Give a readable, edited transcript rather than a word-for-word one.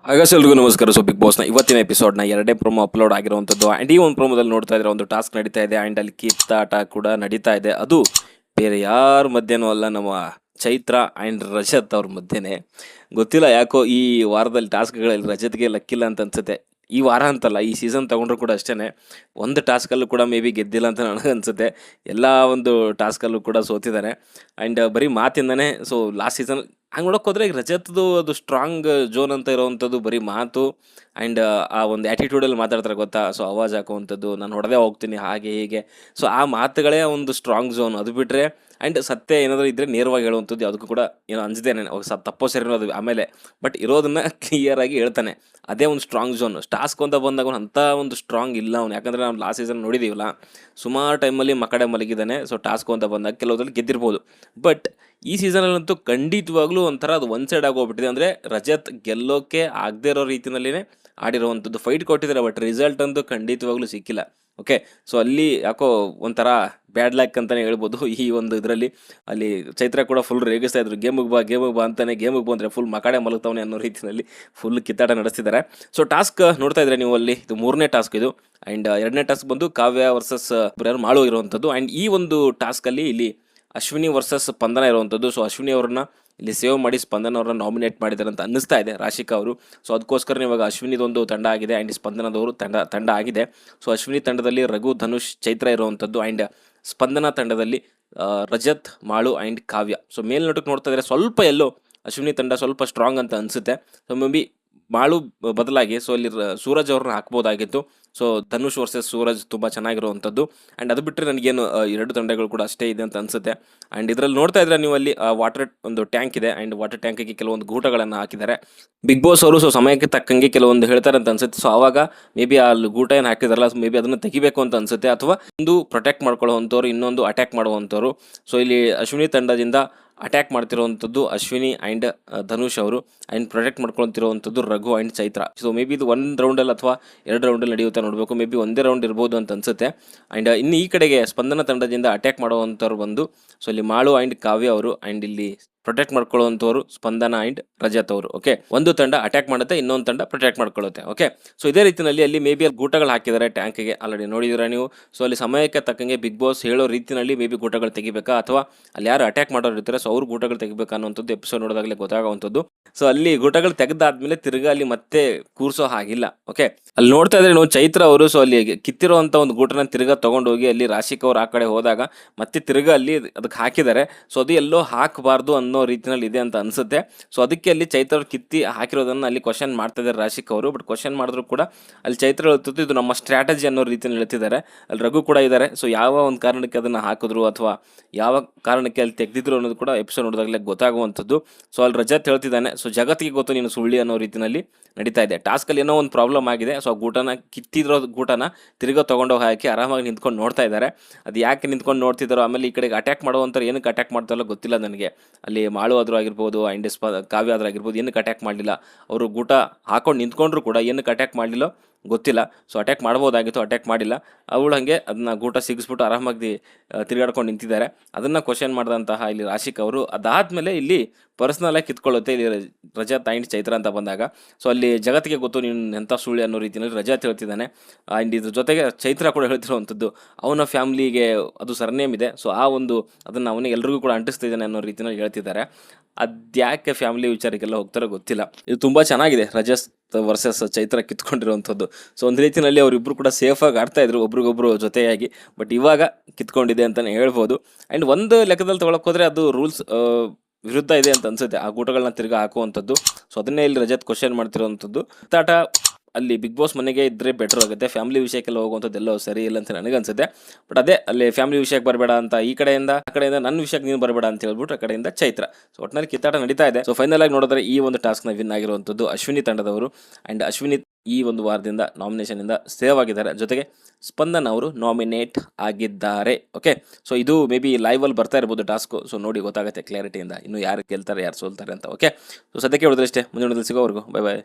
ಹಾಗಾದ್ರೆ ಎಲ್ರಿಗೂ ನಮಸ್ಕಾರ. ಸೊ ಬಿಗ್ ಬಾಸ್ನ ಇವತ್ತಿನ ಎಪಿಸೋಡ್ನ ಎರಡೇ ಪ್ರೊಮೋ ಅಪ್ಲೋಡ್ ಆಗಿರುವಂಥದ್ದು. ಆ್ಯಂಡ್ ಈ ಒಂದು ಪ್ರೊಮೋದಲ್ಲಿ ನೋಡ್ತಾ ಇದ್ರೆ ಒಂದು ಟಾಸ್ಕ್ ನಡೀತಾ ಇದೆ ಆ್ಯಂಡ್ ಅಲ್ಲಿ ಕಿತ್ತಾಟ ಕೂಡ ನಡೀತಾ ಇದೆ. ಅದು ಬೇರೆ ಯಾರ ಮಧ್ಯನೂ ಅಲ್ಲ, ನಮ್ಮ ಚೈತ್ರ ಆ್ಯಂಡ್ ರಜತ್ ಅವ್ರ ಮಧ್ಯೆನೇ. ಗೊತ್ತಿಲ್ಲ ಯಾಕೋ ಈ ವಾರದಲ್ಲಿ ಟಾಸ್ಕ್ಗಳಲ್ಲಿ ರಜತ್ಗೆ ಲಕ್ಕಿಲ್ಲ ಅಂತ ಅನ್ಸುತ್ತೆ. ಈ ವಾರ ಅಂತಲ್ಲ, ಈ ಸೀಸನ್ ತೊಗೊಂಡ್ರು ಕೂಡ ಅಷ್ಟೇ. ಒಂದು ಟಾಸ್ಕಲ್ಲೂ ಕೂಡ ಮೇ ಬಿ ಗೆದ್ದಿಲ್ಲ ಅಂತ ನನಗನ್ಸುತ್ತೆ. ಎಲ್ಲ ಒಂದು ಟಾಸ್ಕಲ್ಲೂ ಕೂಡ ಸೋತಿದ್ದಾರೆ ಆ್ಯಂಡ್ ಬರೀ ಮಾತಿಂದನೇ. ಸೊ ಲಾಸ್ಟ್ ಸೀಸನ್ ಹಂಗೆ ನೋಡೋಕೆ ಹೋದರೆ ಈಗ ರಜತ್ದು ಅದು ಸ್ಟ್ರಾಂಗ್ ಝೋನ್ ಅಂತ ಇರೋವಂಥದ್ದು ಬರೀ ಮಾತು ಆ್ಯಂಡ್ ಆ ಒಂದು ಆ್ಯಟಿಟ್ಯೂಡಲ್ಲಿ ಮಾತಾಡ್ತಾರೆ ಗೊತ್ತಾ. ಸೊ ಅವಾಜ್ ಹಾಕುವಂಥದ್ದು, ನಾನು ಹೊಡೆದೇ ಹೋಗ್ತೀನಿ ಹಾಗೆ ಹೀಗೆ. ಸೊ ಆ ಮಾತುಗಳೇ ಒಂದು ಸ್ಟ್ರಾಂಗ್ ಝೋನ್. ಅದು ಬಿಟ್ಟರೆ ಆ್ಯಂಡ್ ಸತ್ಯ ಏನಾದರೂ ಇದ್ದರೆ ನೇರವಾಗಿ ಹೇಳುವಂಥದ್ದು, ಯಾವುದಕ್ಕೂ ಕೂಡ ಏನೋ ಅಂಜದೇನೆ ತಪ್ಪೋ ಸರಿನೋ ಅದು ಆಮೇಲೆ. ಬಟ್ ಇರೋದನ್ನು ಕ್ಲಿಯರಾಗಿ ಹೇಳ್ತಾನೆ. ಅದೇ ಒಂದು ಸ್ಟ್ರಾಂಗ್ ಝೋನ್. ಟಾಸ್ಕ್ ಅಂತ ಬಂದಾಗ ಅವ್ನು ಅಂಥ ಒಂದು ಸ್ಟ್ರಾಂಗ್ ಇಲ್ಲ ಅವನು. ಯಾಕಂದರೆ ನಾವು ಲಾಸ್ಟ್ ಸೀಸನ್ ನೋಡಿದ್ದೀವಲ್ಲ, ಸುಮಾರು ಟೈಮಲ್ಲಿ ಮಕ್ಕಡೆ ಮಲಗಿದ್ದಾನೆ. ಸೊ ಟಾಸ್ಕ್ ಅಂತ ಬಂದಾಗ ಕೆಲವುದ್ರಲ್ಲಿ ಗೆದ್ದಿರ್ಬೋದು. ಬಟ್ ಈ ಸೀಸನಲ್ಲಂತೂ ಖಂಡಿತವಾಗ್ಲೂ ಒಂಥರ ಅದು ಒನ್ ಸೈಡ್ ಆಗೋಗ್ಬಿಟ್ಟಿದೆ. ಅಂದರೆ ರಜತ್ ಗೆಲ್ಲೋಕ್ಕೆ ಆಗದೇ ಇರೋ ರೀತಿಯಲ್ಲಿನೇ ಆಡಿರೋವಂಥದ್ದು. ಫೈಟ್ ಕೊಟ್ಟಿದ್ದಾರೆ ಬಟ್ ರಿಸಲ್ಟ್ ಅಂತೂ ಖಂಡಿತವಾಗ್ಲೂ ಸಿಕ್ಕಿಲ್ಲ. ಓಕೆ, ಸೊ ಅಲ್ಲಿ ಯಾಕೋ ಒಂಥರ ಬ್ಯಾಡ್ ಲಕ್ ಅಂತಲೇ ಹೇಳ್ಬೋದು. ಈ ಒಂದು ಇದರಲ್ಲಿ ಅಲ್ಲಿ ಚೈತ್ರ ಕೂಡ ಫುಲ್ ರೇಗಿಸ್ತಾ ಇದ್ರು, ಗೇಮಿಗೆ ಬಾ ಅಂತಾನೆ. ಗೇಮಿಗೆ ಬಂದರೆ ಫುಲ್ ಮಕಾಡೆ ಮಲಗ್ತಾವನೆ ಅನ್ನೋ ರೀತಿಯಲ್ಲಿ ಫುಲ್ ಕಿತ್ತಾಟ ನಡೆಸ್ತಿದ್ದಾರೆ. ಸೊ ಟಾಸ್ಕ್ ನೋಡ್ತಾ ಇದ್ರೆ ನೀವು, ಅಲ್ಲಿ ಇದು 3ನೇ ಟಾಸ್ಕ್ ಇದು. ಆ್ಯಂಡ್ 2ನೇ ಟಾಸ್ಕ್ ಬಂದು ಕಾವ್ಯ ವರ್ಸಸ್ ಮಾಳು ಇರುವಂಥದ್ದು. ಆ್ಯಂಡ್ ಈ ಒಂದು ಟಾಸ್ಕಲ್ಲಿ ಇಲ್ಲಿ ಅಶ್ವಿನಿ ವರ್ಸಸ್ ಸ್ಪಂದನ ಇರುವಂಥದ್ದು. ಸೊ ಅಶ್ವಿನಿ ಅವ್ರನ್ನ ಇಲ್ಲಿ ಸೇವ್ ಮಾಡಿ ಸ್ಪಂದನ ಅವ್ರನ್ನ ನಾಮಿನೇಟ್ ಮಾಡಿದ್ದಾರೆ ಅಂತ ಅನ್ನಿಸ್ತಾ ಇದೆ ರಾಶಿಕಾ ಅವರು. ಸೊ ಅದಕ್ಕೋಸ್ಕರ ಇವಾಗ ಅಶ್ವಿನಿದೊಂದು ತಂಡ ಆಗಿದೆ ಆ್ಯಂಡ್ ಸ್ಪಂದನದವರು ತಂಡ ಆಗಿದೆ. ಸೊ ಅಶ್ವಿನಿ ತಂಡದಲ್ಲಿ ರಘು, ಧನುಷ್, ಚೈತ್ರ ಇರುವಂಥದ್ದು. ಆ್ಯಂಡ್ ಸ್ಪಂದನ ತಂಡದಲ್ಲಿ Rajat, Malu and Kavya. So ಮೇಲ್ನೋಟಕ್ಕೆ ನೋಡ್ತಾ ಇದ್ದಾರೆ ಸ್ವಲ್ಪ ಎಲ್ಲೋ ಅಶ್ವಿನಿ ತಂಡ ಸ್ವಲ್ಪ ಸ್ಟ್ರಾಂಗ್ ಅಂತ ಅನಿಸುತ್ತೆ. ಸೊ ಮೇ ಬಿ ಮಾಳು ಬದಲಾಗಿ ಸೊ ಇಲ್ಲಿ ಸೂರಜ್ ಅವ್ರನ್ನ ಹಾಕ್ಬೋದಾಗಿತ್ತು. ಸೊ ಧನುಷ್ ವರ್ಸಸ್ ಸೂರಜ್ ತುಂಬ ಚೆನ್ನಾಗಿರುವಂಥದ್ದು. ಆ್ಯಂಡ್ ಅದು ಬಿಟ್ಟರೆ ನನಗೇನು ಎರಡು ತಂಡಗಳು ಕೂಡ ಅಷ್ಟೇ ಇದೆ ಅಂತ ಅನಿಸುತ್ತೆ. ಆ್ಯಂಡ್ ಇದರಲ್ಲಿ ನೋಡ್ತಾ ಇದ್ರೆ ನೀವು, ಅಲ್ಲಿ ವಾಟರ್ ಒಂದು ಟ್ಯಾಂಕ್ ಇದೆ ಆ್ಯಂಡ್ ವಾಟರ್ ಟ್ಯಾಂಕಿಗೆ ಕೆಲವೊಂದು ಗೂಟಗಳನ್ನು ಹಾಕಿದ್ದಾರೆ ಬಿಗ್ ಬಾಸ್ ಅವರು. ಸೊ ಸಮಯಕ್ಕೆ ತಕ್ಕಂಗೆ ಕೆಲವೊಂದು ಹೇಳ್ತಾರೆ ಅಂತ ಅನ್ಸುತ್ತೆ. ಸೊ ಆವಾಗ ಮೇ ಬಿ ಅಲ್ಲಿ ಗೂಟ ಏನು ಹಾಕಿದಾರಲ್ಲ, ಮೇ ಬಿ ಅದನ್ನು ತೆಗಿಬೇಕು ಅಂತ ಅನ್ಸುತ್ತೆ. ಅಥವಾ ಒಂದು ಪ್ರೊಟೆಕ್ಟ್ ಮಾಡ್ಕೊಳ್ಳೋವಂಥವ್ರು, ಇನ್ನೊಂದು ಅಟ್ಯಾಕ್ ಮಾಡುವಂಥವ್ರು. ಸೊ ಇಲ್ಲಿ ಅಶ್ವಿನಿ ತಂಡದಿಂದ ಅಟ್ಯಾಕ್ ಮಾಡ್ತಿರುವಂಥದ್ದು ಅಶ್ವಿನಿ ಆ್ಯಂಡ್ ಧನುಷ್ ಅವರು. ಆ್ಯಂಡ್ ಪ್ರೊಟೆಕ್ಟ್ ಮಾಡ್ಕೊಳ್ತಿರುವಂಥದ್ದು Raghu and Chaitra. So maybe ಇದು 1 ರೌಂಡಲ್ಲಿ ಅಥವಾ 2 ರೌಂಡಲ್ಲಿ ನಡೆಯುತ್ತೆ ನೋಡಬೇಕು. ಮೇ ಬಿ ಒಂದೇ ರೌಂಡ್ ಇರ್ಬೋದು ಅಂತ ಅನ್ಸುತ್ತೆ. ಆ್ಯಂಡ್ ಇನ್ನು ಈ ಕಡೆಗೆ ಸ್ಪಂದನ ತಂಡದಿಂದ ಅಟ್ಯಾಕ್ ಮಾಡುವಂಥವ್ರು ಬಂದು ಸೊ ಇಲ್ಲಿ ಮಾಳು ಆ್ಯಂಡ್ ಕಾವ್ಯ ಅವರು. ಆ್ಯಂಡ್ ಇಲ್ಲಿ ಪ್ರೊಟೆಕ್ಟ್ ಮಾಡ್ಕೊಳ್ಳುವಂಥವ್ರು ಸ್ಪಂದನ ಆ್ಯಂಡ್ ರಜತ್ ಅವರು. ಓಕೆ, ಒಂದು ತಂಡ ಅಟ್ಯಾಕ್ ಮಾಡುತ್ತೆ, ಇನ್ನೊಂದು ತಂಡ ಪ್ರೊಟೆಕ್ಟ್ ಮಾಡ್ಕೊಳ್ಳುತ್ತೆ. ಓಕೆ, ಸೊ ಇದೇ ರೀತಿಯಲ್ಲಿ ಅಲ್ಲಿ ಮೇ ಬಿ ಅಲ್ಲಿ ಗೂಟಗಳು ಹಾಕಿದ್ದಾರೆ ಟ್ಯಾಂಕಿಗೆ. ಆಲ್ರೆಡಿ ನೋಡಿದ್ರೆ ನೀವು. ಸೊ ಅಲ್ಲಿ ಸಮಯಕ್ಕೆ ತಕ್ಕಂಗೆ ಬಿಗ್ ಬಾಸ್ ಹೇಳೋ ರೀತಿಯಲ್ಲಿ ಮೇ ಬಿ ಗೂಟಗಳು ತೆಗಿಬೇಕಾ, ಅಥವಾ ಅಲ್ಲಿ ಯಾರು ಅಟ್ಯಾಕ್ ಮಾಡೋರು ಇರ್ತಾರೆ ಸೊ ಅವ್ರು ಗೂಟಗಳು ತೆಗಿಬೇಕಾ ಅನ್ನೋಂಥದ್ದು ಎಪಿಸೋಡ್ ನೋಡಿದಾಗಲೇ ಗೊತ್ತಾಗುವಂಥದ್ದು. ಸೊ ಅಲ್ಲಿ ಗೂಟಗಳು ತೆಗೆದಾದ್ಮೇಲೆ ತಿರ್ಗಾ ಅಲ್ಲಿ ಮತ್ತೆ ಕೂರ್ಸೋ ಹಾಗಿಲ್ಲ. ಓಕೆ, ಅಲ್ಲಿ ನೋಡ್ತಾ ಇದ್ರೆ ನಾವು ಚೈತ್ರ ಅವರು. ಸೊ ಅಲ್ಲಿ ಕಿತ್ತಿರುವಂಥ ಒಂದು ಗೂಟನ ತಿರ್ಗಾ ತೊಗೊಂಡೋಗಿ ಅಲ್ಲಿ ರಾಶಿಕ್ ಅವ್ರು ಆ ಕಡೆ ಹೋದಾಗ ಮತ್ತೆ ತಿರ್ಗಾ ಅಲ್ಲಿ ಅದಕ್ಕೆ ಹಾಕಿದ್ದಾರೆ. ಸೊ ಅದು ಎಲ್ಲೋ ಹಾಕಬಾರ್ದು ಅನ್ನೋ ರೀತಿಯಲ್ಲಿ ಇದೆ ಅಂತ ಅನ್ಸುತ್ತೆ. ಸೊ ಅದಕ್ಕೆ ಅಲ್ಲಿ ಚೈತ್ರ ಅವ್ರು ಕಿತ್ತಿ ಹಾಕಿರೋದನ್ನ ಅಲ್ಲಿ ಕ್ವಶನ್ ಮಾಡ್ತಾ ಇದ್ದಾರೆ ರಾಶಿಕ್ ಅವರು. ಬಟ್ ಕ್ವಶನ್ ಮಾಡಿದ್ರು ಕೂಡ ಅಲ್ಲಿ ಚೈತ್ರ ಹೇಳ್ತಿದ್ದು ಇದು ನಮ್ಮ ಸ್ಟ್ರಾಟಜಿ ಅನ್ನೋ ರೀತಿಯಲ್ಲಿ ಹೇಳ್ತಿದ್ದಾರೆ. ಅಲ್ಲಿ ರಘು ಕೂಡ ಇದ್ದಾರೆ. ಸೊ ಯಾವ ಒಂದು ಕಾರಣಕ್ಕೆ ಅದನ್ನು ಹಾಕಿದ್ರು ಅಥವಾ ಯಾವ ಕಾರಣಕ್ಕೆ ಅಲ್ಲಿ ತೆಗೆದಿದ್ರು ಅನ್ನೋದು ಕೂಡ ಎಪಿಸೋಡ್ ನೋಡಿದಾಗಲೇ ಗೊತ್ತಾಗುವಂಥದ್ದು. ಸೊ ಅಲ್ಲಿ ರಜತ್ ಹೇಳ್ತಿದ್ದಾನೆ, ಸೊ ಜಗತ್ತಿಗೆ ಗೊತ್ತು ನೀನು ಸುಳ್ಳಿ ಅನ್ನೋ ರೀತಿಯಲ್ಲಿ ನಡೀತಾ ಇದೆ. ಟಾಸ್ಕಲ್ಲಿ ಏನೋ ಒಂದು ಪ್ರಾಬ್ಲಮ್ ಆಗಿದೆ. ಸೊ ಆ ಗೂಟನ ಕಿತ್ತಿರೋ ಗೂಟನ ತಿರ್ಗಾ ತೊಗೊಂಡೋಗಿ ಹಾಕಿ ಆರಾಮಾಗಿ ನಿಂತ್ಕೊಂಡು ನೋಡ್ತಾ ಇದ್ದಾರೆ. ಅದು ಯಾಕೆ ನಿಂತ್ಕೊಂಡು ನೋಡ್ತಿದ್ದಾರೋ, ಆಮೇಲೆ ಈ ಕಡೆಗೆ ಅಟ್ಯಾಕ್ ಮಾಡುವಂಥವ್ರು ಏನಕ್ಕೆ ಅಟ್ಯಾಕ್ ಮಾಡ್ತಾರೋ ಗೊತ್ತಿಲ್ಲ ನನಗೆ. ಅಲ್ಲಿ ಮಾಳು ಆದರೂ ಆಗಿರ್ಬೋದು ಆ್ಯಂಡ್ ಕಾವ್ಯ ಆದರೂ ಆಗಿರ್ಬೋದು, ಏನಕ್ಕೆ ಅಟ್ಯಾಕ್ ಮಾಡಲಿಲ್ಲ ಅವರು. ಗೂಟ ಹಾಕೊಂಡು ನಿಂತ್ಕೊಂಡ್ರು ಕೂಡ ಏನಕ್ಕೆ ಅಟ್ಯಾಕ್ ಮಾಡಲಿಲ್ಲ ಗೊತ್ತಿಲ್ಲ. ಸೊ ಅಟ್ಯಾಕ್ ಮಾಡ್ಬೋದಾಗಿತ್ತು, ಅಟ್ಯಾಕ್ ಮಾಡಿಲ್ಲ. ಅವಳು ಹಾಗೆ ಅದನ್ನ ಗೂಟ ಸಿಗಿಸ್ಬಿಟ್ಟು ಆರಾಮಾಗಿ ತಿರುಗಾಡ್ಕೊಂಡು ನಿಂತಿದ್ದಾರೆ. ಅದನ್ನು ಕ್ವಶನ್ ಮಾಡಿದಂತಹ ಇಲ್ಲಿ ರಾಶಿಕ್ ಅವರು. ಅದಾದಮೇಲೆ ಇಲ್ಲಿ ಪರ್ಸ್ನಲಾಗಿ ಕಿತ್ಕೊಳ್ಳುತ್ತೆ ಇಲ್ಲಿ ರಜತ್ ಆ್ಯಂಡ್ ಚೈತ್ರ ಅಂತ ಬಂದಾಗ. ಸೊ ಅಲ್ಲಿ ಜಗತ್ತಿಗೆ ಗೊತ್ತು ನೀನು ಎಂಥ ಸುಳ್ಳಿ ಅನ್ನೋ ರೀತಿಯಲ್ಲಿ ರಜತ್ ಹೇಳ್ತಿದ್ದಾನೆ. ಆ್ಯಂಡ್ ಇದ್ರ ಜೊತೆಗೆ ಚೈತ್ರ ಕೂಡ ಹೇಳ್ತಿರುವಂಥದ್ದು ಅವನ ಫ್ಯಾಮ್ಲಿಗೆ ಅದು ಸರ್ನೇಮ್ ಇದೆ. ಸೊ ಆ ಒಂದು ಅದನ್ನು ಅವನಿಗೆ ಎಲ್ರಿಗೂ ಕೂಡ ಅಂಟಿಸ್ತಿದ್ದಾನೆ ಅನ್ನೋ ರೀತಿಯಲ್ಲಿ ಹೇಳ್ತಿದ್ದಾರೆ. ಅದ್ಯಾಕೆ ಫ್ಯಾಮಿಲಿ ವಿಚಾರಕ್ಕೆಲ್ಲ ಹೋಗ್ತಾರೋ ಗೊತ್ತಿಲ್ಲ. ಇದು ತುಂಬ ಚೆನ್ನಾಗಿದೆ ರಜತ್ ವರ್ಸಸ್ ಚೈತ್ರ ಕಿತ್ಕೊಂಡಿರುವಂಥದ್ದು. ಸೊ ಒಂದು ರೀತಿಯಲ್ಲಿ ಅವರಿಬ್ಬರು ಕೂಡ ಸೇಫಾಗಿ ಆಡ್ತಾಯಿದ್ರು ಒಬ್ರಿಗೊಬ್ರು ಜೊತೆಯಾಗಿ. ಬಟ್ ಇವಾಗ ಕಿತ್ಕೊಂಡಿದೆ ಅಂತಲೇ ಹೇಳ್ಬೋದು. ಆ್ಯಂಡ್ ಒಂದು ಲೆಕ್ಕದಲ್ಲಿ ತೊಗೊಳಕ್ಕೆ ಹೋದರೆ ಅದು ರೂಲ್ಸ್ ವಿರುದ್ಧ ಇದೆ ಅಂತ ಅನ್ಸುತ್ತೆ, ಆ ಗೂಟಗಳನ್ನ ತಿರ್ಗಾ ಹಾಕುವಂಥದ್ದು. ಸೊ ಅದನ್ನೇ ಇಲ್ಲಿ ರಜತ್ ಕ್ವಶನ್ ಮಾಡ್ತಿರೋವಂಥದ್ದು. ಕಿತ್ತಾಟ ಅಲ್ಲಿ ಬಿಗ್ ಬಾಸ್ ಮನೆಗೆ ಇದ್ದರೆ ಬೆಟರ್ ಆಗುತ್ತೆ. ಫ್ಯಾಮಿಲಿ ವಿಷಯಕ್ಕೆಲ್ಲ ಹೋಗುವಂಥದ್ದು ಎಲ್ಲೋ ಸರಿ ಇಲ್ಲ ಅಂತ ನನಗನ್ಸುತ್ತೆ. ಬಟ್ ಅದೇ ಅಲ್ಲಿ ಫ್ಯಾಮಿಲಿ ವಿಷಯಕ್ಕೆ ಬರಬೇಡ ಅಂತ ಈ ಕಡೆಯಿಂದ, ಆ ಕಡೆಯಿಂದ ನನ್ನ ವಿಷಯಕ್ಕೆ ನೀನು ಬರಬೇಡ ಅಂತ ಹೇಳ್ಬಿಟ್ಟು ಆ ಕಡೆಯಿಂದ ಚೈತ್ರ. ಸೊ ಒಟ್ಟಿನಲ್ಲಿ ಕಿತ್ತಾಟ ನಡೀತಾ ಇದೆ. ಸೊ ಫೈನಲ್ ಆಗಿ ನೋಡಿದ್ರೆ ಈ ಒಂದು ಟಾಸ್ಕ್ನ ವಿನ್ ಆಗಿರುವಂಥದ್ದು ಅಶ್ವಿನಿ ತಂಡದವರು. ಆ್ಯಂಡ್ ಅಶ್ವಿನಿ ಈ ಒಂದು ವಾರದಿಂದ ನಾಮಿನೇಷನಿಂದ ಸೇವ್ ಆಗಿದ್ದಾರೆ. ಜೊತೆಗೆ ಸ್ಪಂದನ್ ಅವರು ನಾಮಿನೇಟ್ ಆಗಿದ್ದಾರೆ. ಓಕೆ, ಸೊ ಇದು ಮೇ ಬಿ ಲೈವಲ್ಲಿ ಬರ್ತಾ ಇರ್ಬೋದು ಟಾಸ್ಕು. ಸೊ ನೋಡಿ ಗೊತ್ತಾಗುತ್ತೆ ಕ್ಲಾರಿಟಿಯಿಂದ ಇನ್ನು ಯಾರು ಗೆಲ್ತಾರೆ ಯಾರು ಸೋಲ್ತಾರೆ ಅಂತ. ಓಕೆ, ಸೊ ಸದ್ಯಕ್ಕೆ ಹೇಳಿದ್ರೆ ಅಷ್ಟೇ. ಮುಂದಿನ ಸಿಗೋವರೆಗೂ ಬೈ ಬಾಯ್.